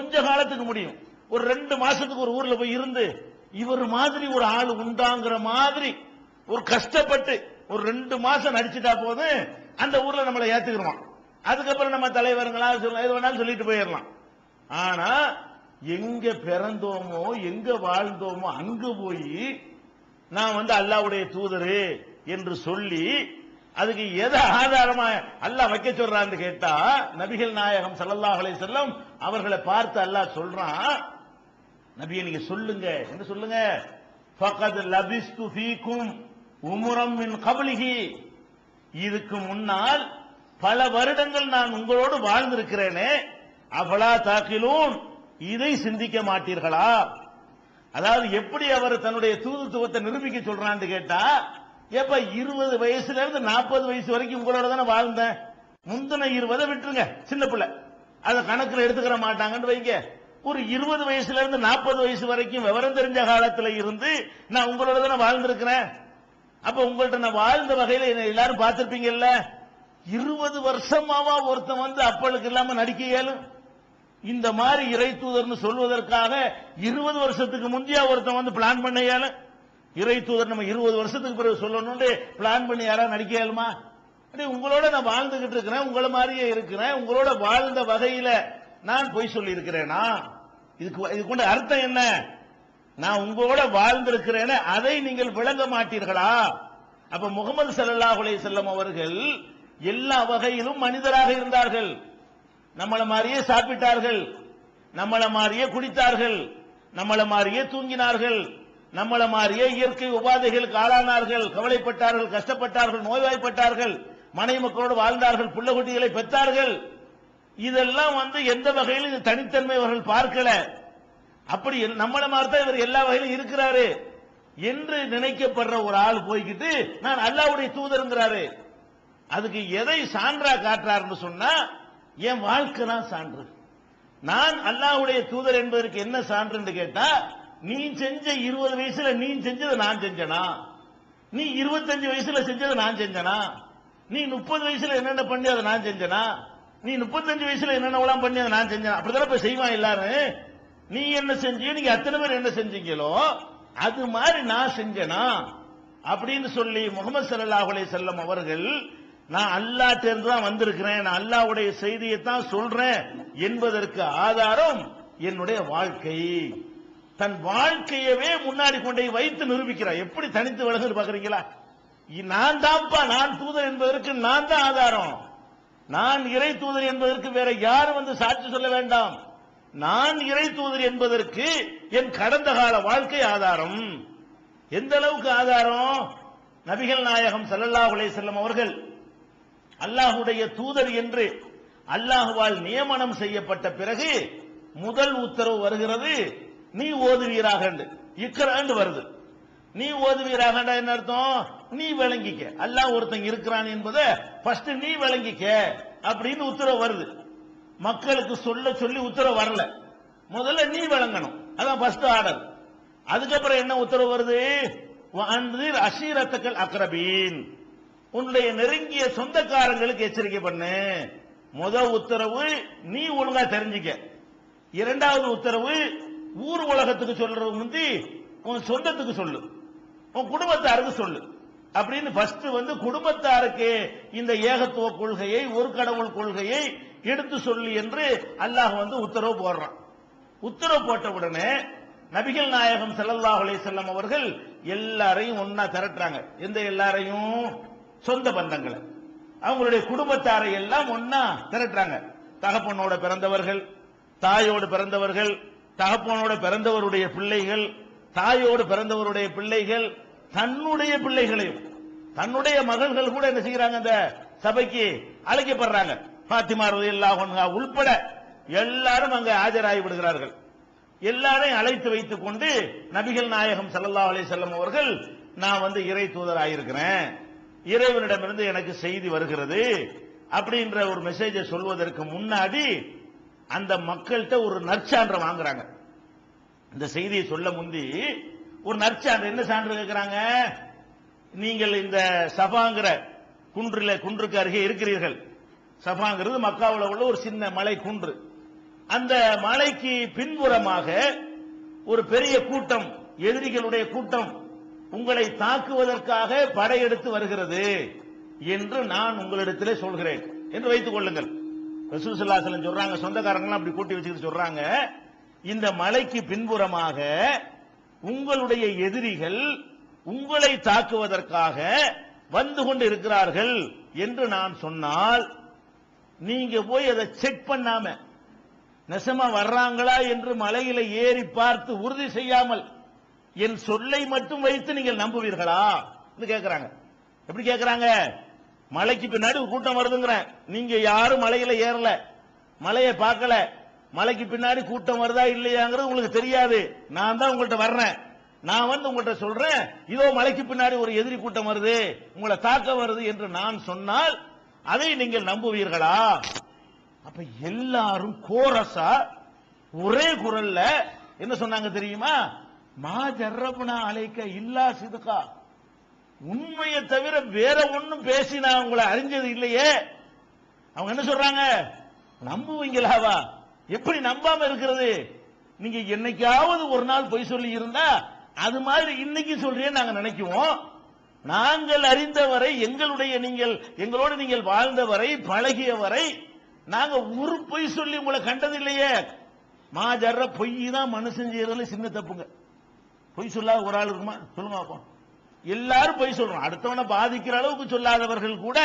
கொஞ்ச காலத்துக்கு முடியும். ஒரு 2 மாசத்துக்கு ஒரு ஊர்ல போய் இருந்து இவர் மாதிரி ஒரு ஆள் உண்டாங்கிற மாதிரி ஒரு கஷ்டப்பட்டு ஒரு 2 மாசம் நடிச்சுட்டா போதும், அந்த ஊர்ல நம்மளை ஏத்துக்கிறோம். அதுக்கப்புறம் நம்ம தலைவருங்களா எது வேணாலும் சொல்லிட்டு போயிடலாம். ஆனா எங்க பிறந்தோமோ எங்க வாழ்ந்தோமோ அங்க போய் நான் அல்லாஹ்வுடைய தூதரு என்று சொல்லி அதுக்கு எதை ஆதாரமா அல்லாஹ் வைக்க சொல்றான்னு கேட்டா, நபிகள் நாயகம் ஸல்லல்லாஹு அலைஹி வஸல்லம் அவர்களை பார்த்து அல்லாஹ் சொல்றான், நபியே நீங்க சொல்லுங்க என்ன சொல்லுங்க, ஃபகத் லபிஸ்து ஃபீக்கும் உம்ரம் மின் கப்லிஹி, இதுக்கு முன்னால் பல வருடங்கள் நான் உங்களோடு வாழ்ந்திருக்கிறேனே, அஃபலா தாக்கிலூன், இதை சிந்திக்க மாட்டீர்களா? அதாவது எப்படி அவர் தன்னுடைய தூதுத்துவத்தை நிரூபிக்க சொல்றான்னு கேட்டா, எப்ப 20 வயசுல இருந்து 40 வயசு வரைக்கும் உங்களோட தானே வாழ்ந்தேன், முந்தின 20 விட்டுருங்க, சின்ன பிள்ளை அதை கணக்குல எடுத்துக்கிற மாட்டாங்கன்னு வைங்க. ஒரு 20 வயசுல இருந்து 40 வயசு வரைக்கும் விவரம் தெரிஞ்ச காலத்துல இருந்து நான் உங்களோட தானே வாழ்ந்திருக்கிறேன். அப்ப உங்கள்ட்ட நான் வாழ்ந்த வகையில எல்லாரும் பார்த்திருப்பீங்கல்ல. 20 வருஷமாவா ஒருத்தன் அப்பளுக்கு இல்லாம நடிக்க இயலும்? இந்த மாதிரி இறை தூதர்னு சொல்வதற்காக 20 வருஷத்துக்கு முந்தைய ஒருத்தன் பிளான் பண்ண இயலும்? இறை தூதர் நம்ம 20 வருஷத்துக்கு பிறகு சொல்லணும்னு பிளான் பண்ணி யாராவது நடிக்க இயலுமா? உங்களோட நான் வாழ்ந்துகிட்டு இருக்கிறேன், உங்களை மாதிரியே இருக்கிறேன், உங்களோட வாழ்ந்த வகையில நான் பொய் சொல்லி இருக்கிறேனா? இதுக்கு அர்த்தம் என்ன? நான் உங்களோட வாழ்ந்திருக்கிறேன், அதை நீங்கள் விளங்க மாட்டீர்களா? அப்ப முகமது ஸல்லல்லாஹு அலைஹி வஸல்லம் அவர்கள் எல்லா வகையிலும் மனிதராக இருந்தார்கள். நம்மள மாதிரியே சாப்பிட்டார்கள், நம்மள மாதிரியே குடித்தார்கள், நம்மள மாதிரியே தூங்கினார்கள், நம்மள மாதிரியே இயற்கை உபாதைகளுக்கு ஆளானார்கள், கவலைப்பட்டார்கள், கஷ்டப்பட்டார்கள், நோய்வாய்ப்பட்டார்கள், மனைவி மக்களோடு வாழ்ந்தார்கள், புள்ள குட்டிகளை பெற்றார்கள். இதெல்லாம் எந்த வகையிலும் இது தனித்தன்மை அவர்கள் பார்க்கல. அப்படி நம்மள மாதிரி தான் இவர் எல்லா வகையிலும் இருக்கிறாரு என்று நினைக்கப்படுற ஒரு ஆள் போய்கிட்டு நான் அல்லாஹ்வுடைய தூதருங்கிறாரு. அதுக்கு எதை சான்றா காட்டுறாருன்னு சொன்னா, என் வாழ்க்கை தான் சான்று. நான் அல்லாஹ்வுடைய தூதர் என்பதற்கு என்ன சான்றுன்னு கேட்டா, நீ செஞ்ச 20 வயசுல நீ செஞ்சதை நான் செஞ்சனா, நீ 25 வயசுல செஞ்சதை நான் செஞ்சனா, நீ 30 வயசுல என்னென்ன பண்ணி அதை நான் செஞ்சனா, நீ 35 வயசுல என்னென்ன பண்ணி அதை நான் செஞ்சேன். அப்படித்தானே இப்ப செய்வான் எல்லாரும். நீ என்ன செஞ்சீங்க, நீங்க அத்தனை பேர் என்ன செஞ்சீங்களோ அது மாதிரி நான் செஞ்சனா அப்படின்னு சொல்லி முகமது ஸல்லல்லாஹு அலைஹி வஸல்லம் அவர்கள் நான் அல்லாஹ்ட்ட இருந்து தான் வந்திருக்கிறேன், நான் அல்லாஹ்வுடைய செய்தியை தான் சொல்றேன் என்பதற்கு ஆதாரம் என்னுடைய வாழ்க்கை. தன் வாழ்க்கையவே முன்னாடி கொண்டே வைத்து நிரூபிக்கிறார். எப்படி தனித்து விலகுன்னு பாக்குறீங்களா? நான் தான்ப்பா நான் தூதர் என்பதற்கு நான் தான் ஆதாரம். நான் இறை தூதர் என்பதற்கு வேற யாரும் சாட்சி சொல்ல வேண்டாம். நான் இறை தூதர் என்பதற்கு என் கடந்த கால வாழ்க்கை ஆதாரம். எந்த அளவுக்கு ஆதாரம்? நபிகள் நாயகம் ஸல்லல்லாஹு அலைஹி வஸல்லம் அவர்கள் அல்லாஹ்வுடைய தூதர் என்று அல்லாஹ்வால் நியமனம் செய்யப்பட்ட பிறகு முதல் உத்தரவு வருகிறது, நீ ஓதுவீராக. இக்ரான்னு வருது. நீ ஓதுவீராக என்ன அர்த்தம்? நீ விளங்கிக்க, அல்லாஹ் ஒருத்தன் இருக்கிறான் என்பதை ஃபர்ஸ்ட் நீ விளங்கிக்க அப்படின்னு உத்தரவு வருது. மக்களுக்கு சொல்ல சொல்லி உத்தரவு வரல, முதல்ல நீ விளங்கணும், அதான் ஃபர்ஸ்ட் ஆர்டர். அதுக்கப்புறம் என்ன உத்தரவு வருது? வஅன்திர் அஷீரத்தக்கல் அக்ரபீன், உன்னுடைய நெருங்கிய சொந்தக்காரங்களுக்கு எச்சரிக்கை பண்ணு. முதல் உத்தரவு நீ ஒழுங்கா தெரிஞ்சுக்க. இரண்டாவது உத்தரவு ஊர் உலகத்துக்கு சொல்றது முந்தி உன் சொந்தத்துக்கு சொல்லு, உன் குடும்பத்தாருக்கு சொல்லு அப்படின்னு ஃபர்ஸ்ட் குடும்பத்தாருக்கு இந்த ஏகத்துவ கொள்கையை, ஒரு கடவுள் கொள்கையை எடுத்து சொல்லி என்று அல்லாஹ் உத்தரவு போடுறான். உத்தரவு போட்ட உடனே நபிகள் நாயகம் ஸல்லல்லாஹு அலைஹி வஸல்லம் அவர்கள் எல்லாரையும் ஒன்னா திரட்டுறாங்க. எந்த எல்லாரையும்? சொந்த பந்தங்களை, அவங்களுடைய குடும்பத்தாரை எல்லாம் ஒன்னா திரட்டுறாங்க. தகப்பனோட பிறந்தவர்கள், தாயோடு பிறந்தவர்கள், தகப்பனோட பிறந்தவருடைய பிள்ளைகள், தாயோடு பிறந்தவருடைய பிள்ளைகள், தன்னுடைய பிள்ளைகளையும் தன்னுடைய மகள்கள் கூட என்ன செய்யறாங்க, அந்த சபைக்கு அழைக்கப்படுறாங்க. பாத்திமா ரலியல்லாஹு அன்ஹா உள்பட எல்லாரும் அங்க ஆஜராகி விடுகிறார்கள். எல்லாரையும் அழைத்து வைத்துக் கொண்டு நபிகள் நாயகம் ஸல்லல்லாஹு அலைஹி வஸல்லம் அவர்கள் நான் இறை தூதராயிருக்கிறேன், இறைவனிடமிருந்து எனக்கு செய்தி வருகிறது அப்படின்ற ஒரு மெசேஜை சொல்வதற்கு முன்னாடி அந்த மக்கள்கிட்ட ஒரு நற்சான்று வாங்குறாங்க. இந்த செய்தியை சொல்ல முந்தி ஒரு நற்சான்று, என்ன சான்று கேட்கிறாங்க? நீங்கள் இந்த சஃபாங்கிற குன்றுக்கு அருகே இருக்கிறீர்கள். சஃபாங்கிறது மக்காவில் உள்ள ஒரு சின்ன மலை குன்று. அந்த மலைக்கு பின்புறமாக ஒரு பெரிய கூட்டம், எதிரிகளுடைய கூட்டம் உங்களை தாக்குவதற்காக படையெடுத்து வருகிறது என்று நான் உங்களிடத்திலே சொல்கிறேன் என்று வைத்துக் கொள்ளுங்கள். ரசூல் ஸல்லல்லாஹு அலைஹி வஸல்லம் சொல்றாங்க, சொந்தக்காரங்க அப்படி கூட்டி வச்சுக்கிட்டு சொல்றாங்க, இந்த மலைக்கு பின்புறமாக உங்களுடைய எதிரிகள் உங்களை தாக்குவதற்காக வந்து கொண்டு இருக்கிறார்கள் என்று நான் சொன்னால், நீங்க போய் அதை செக் பண்ணாம நெசமா வர்றாங்களா என்று மலையில ஏறி பார்த்து உறுதி செய்யாமல் என் சொல்லை மட்டும் வைத்து நீங்கள் நம்புவீர்களா கேட்கிறாங்க. எப்படி கேட்கிறாங்க? மலைக்கு பின்னாடி கூட்டம் வருதுங்கிற, நீங்க யாரும் மலையில ஏறல, மலையை பார்க்கல, மலைக்கு பின்னாடி கூட்டம் வருதா இல்லையாங்கிறது உங்களுக்கு தெரியாது. நான் தான் உங்கள்கிட்ட வர்றேன், நான் வந்து உங்கள்கிட்ட சொல்றேன், இதோ மலைக்கு பின்னாடி ஒரு எதிரி கூட்டம் வருது, உங்களை தாக்க வருது என்று நான் சொன்னால் அதை நீங்கள் நம்புவீர்களா? அப்ப எல்லாரும் கோரஸா ஒரே குரல்ல என்ன சொன்னாங்க தெரியுமா? மா ஜர்ரப்னா அலைக்க இல்லா சிதுகா, உண்மையை தவிர வேற ஒன்னும் பேசி நான் உங்களை அறிஞ்சது இல்லையே. அவங்க என்ன சொல்றாங்க? நம்புவீங்களாவா? எப்படி நம்பாம இருக்கிறது? நீங்க என்னைக்காவது ஒரு நாள் பொய் சொல்லி இருந்தா அது மாதிரி இன்னைக்கு சொல்றேன்னு நாங்க நினைக்குவோம். நாங்கள் அறிந்தவரை, எங்களோடு நீங்கள் வாழ்ந்தவரை, பழகியவரை நாங்க ஒரு பொய் சொல்லி உங்களை கண்டது இல்லையே. மாஜர்ற பொய் தான் மனுஷன் செய்யறதுல சின்ன தப்புங்க. பொய் சொல்லாத ஒரு ஆள் இருக்குமா? சொல்லுங்க பாப்போம். எல்லாரும் பொய் சொல்றோம். அடுத்தவனை பாதிக்கிற அளவுக்கு சொல்லாதவர்கள் கூட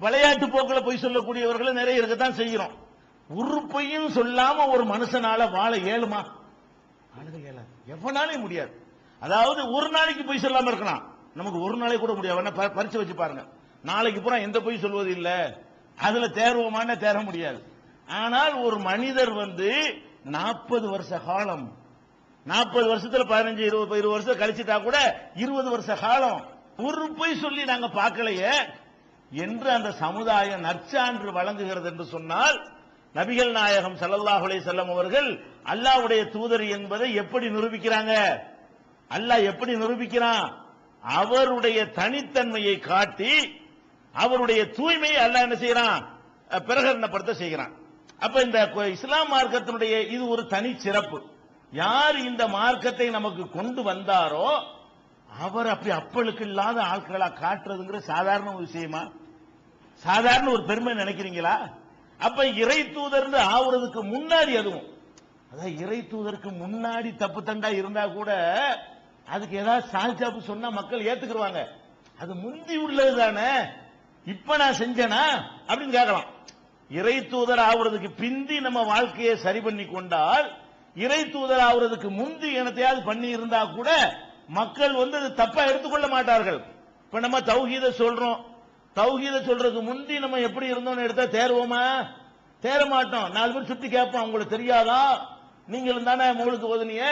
விளையாட்டு போக்கில் பொய் சொல்லக்கூடியவர்கள் நிறைய இருக்கத்தான் செய்கிறோம். ஒரு பொய்யும் சொல்லாம ஒரு மனுஷனால வாழ இயலுமா? எவனாலே முடியாது. அதாவது ஒரு நாளைக்கு பொய் சொல்லாம இருக்கலாம், நமக்கு ஒரு நாளைக்கு கூட முடியாது. பரிச்சு வச்சு பாருங்க, நாளைக்கு பூரா எந்த பொய் சொல்வது இல்ல, அதுல தேர்வோமான தேர முடியாது. ஆனால் ஒரு மனிதர் 40 வருஷ காலம், 40 வருஷத்துல 15 20 வருஷம் கழிச்சுட்டா கூட 20 வருஷ காலம் ஒரு பொய் சொல்லி நாங்க பார்க்கலையே என்று அந்த சமுதாயம் நற்சான்று வழங்குகிறது என்று சொன்னால், நபிகள் நாயகம் ஸல்லல்லாஹு அலைஹி வஸல்லம் அவர்கள் அல்லாஹ்வுடைய தூதர் என்பதை எப்படி நிரூபிக்கிறாங்க? அல்லாஹ் எப்படி நிரூபிக்கிறான்? அவருடைய தனித்தன்மையை காட்டி அவருடைய தூய்மையை அல்லாஹ் என்ன செய்யறான்? பிரகடனப்படுத்த செய்கிறான். அப்ப இந்த இஸ்லாம் மார்க்கத்தினுடைய இது ஒரு தனி சிறப்பு. யார் இந்த மார்க்கத்தை நமக்கு கொண்டு வந்தாரோ அவர் அப்படி அப்பளுக்கு இல்லாத ஆட்களா காட்டுறதுங்கிற சாதாரண ஒரு விஷயமா? சாதாரண ஒரு பெருமை நினைக்கிறீங்களா? அப்ப இறை தூதர் ஆகுறதுக்கு முன்னாடி, அதுவும் அதான் இறை தூதருக்கு முன்னாடி தப்பு தண்டா இருந்தா கூட அதுக்கு ஏதாவது சால்சாப்பு சொன்னா மக்கள் ஏத்துக்குருவாங்க. அது முந்தி உள்ளது தானே, இப்ப நான் செஞ்சேனா அப்படின்னு கேட்கலாம். இறை தூதர் ஆகுறதுக்கு பிந்தி நம்ம வாழ்க்கையை சரி பண்ணி கொண்டால், இறை தூதர் ஆகுறதுக்கு முந்தி என்னத்தையாவது பண்ணி இருந்தா கூட மக்கள் அது தப்பா எடுத்துக்கொள்ள மாட்டார்கள். இப்ப நம்ம தௌஹீத சொல்றோம், தௌஹீத சொல்றதுக்கு முந்தி நம்ம எப்படி இருந்தோம்னு எடுத்தா தேர்வோமா? தேர மாட்டோம். 4 பேர் சுத்தி கேட்போம், உங்களுக்கு தெரியாதா? நீங்களும் தானே மௌலுக்கு ஓதுனிய,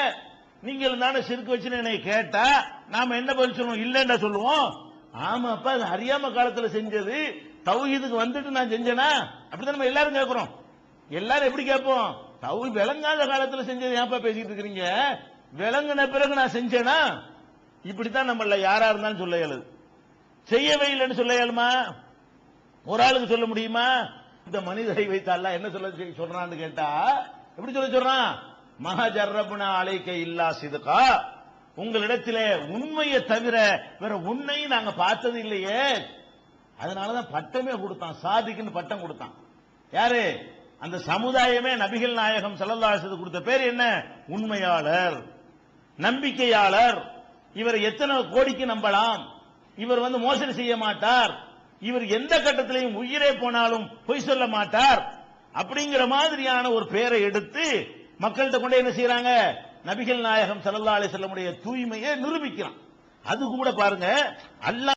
நீங்களும் தானே சிறுக்கு வச்சுன்னு என்னை கேட்டா நாம என்ன பதில் சொல்லுவோம்? இல்லைன்னா சொல்லுவோம். ஆமாப்பா, அது அறியாம காலத்துல செஞ்சது, தௌஹீதுக்கு வந்துட்டு நான் செஞ்சேனா? அப்படிதான் நம்ம எல்லாரும் கேட்கிறோம். எல்லாரும் எப்படி கேட்போம்? தௌஹீத் விளங்காத காலத்துல செஞ்சது ஏன்பா பேசிட்டு இருக்கிறீங்க? விளங்கின பிறகு நான் செஞ்சேனா? இப்படித்தான் நம்மள யாரா இருந்தாலும் சொல்ல இயலுது. செய்யவே இல்லைன்னு சொல்ல இயலுமா? ஒரு ஆளுக்கு சொல்ல முடியுமா? இந்த மனிதரை வைத்தால என்ன சொல்றான்னு கேட்டா எப்படி சொல்றான்? மஹா ஜர்ரப்னா அலைக்க இல்லா சிதுகா, உங்களிடத்திலே உண்மையை தவிர வேற உன்னையும் நாங்க பார்த்தது இல்லையே. அதனாலதான் பட்டமே கொடுத்தான், சாதிக்குன்னு பட்டம் கொடுத்தான். யாரு? அந்த சமுதாயமே நபிகள் நாயகம் ஸல்லல்லாஹு அலைஹி வஸல்லம் கொடுத்த பேர் என்ன? உண்மையாளர், நம்பிக்கையாளர். இவர் எத்தனை கோடிக்கு நம்பலாம், இவர் மோசடி செய்ய மாட்டார், இவர் எந்த கட்டத்திலையும் உயிரே போனாலும் பொய் சொல்ல மாட்டார், அப்படிங்கிற மாதிரியான ஒரு பேரை எடுத்து மக்கள்கிட்ட கொண்டு என்ன செய்யறாங்க? நபிகள் நாயகம் ஸல்லல்லாஹு அலைஹி வஸல்லம் உடைய தூய்மையை நிரூபிக்கிறான். அது கூட பாருங்க, அல்லாஹ்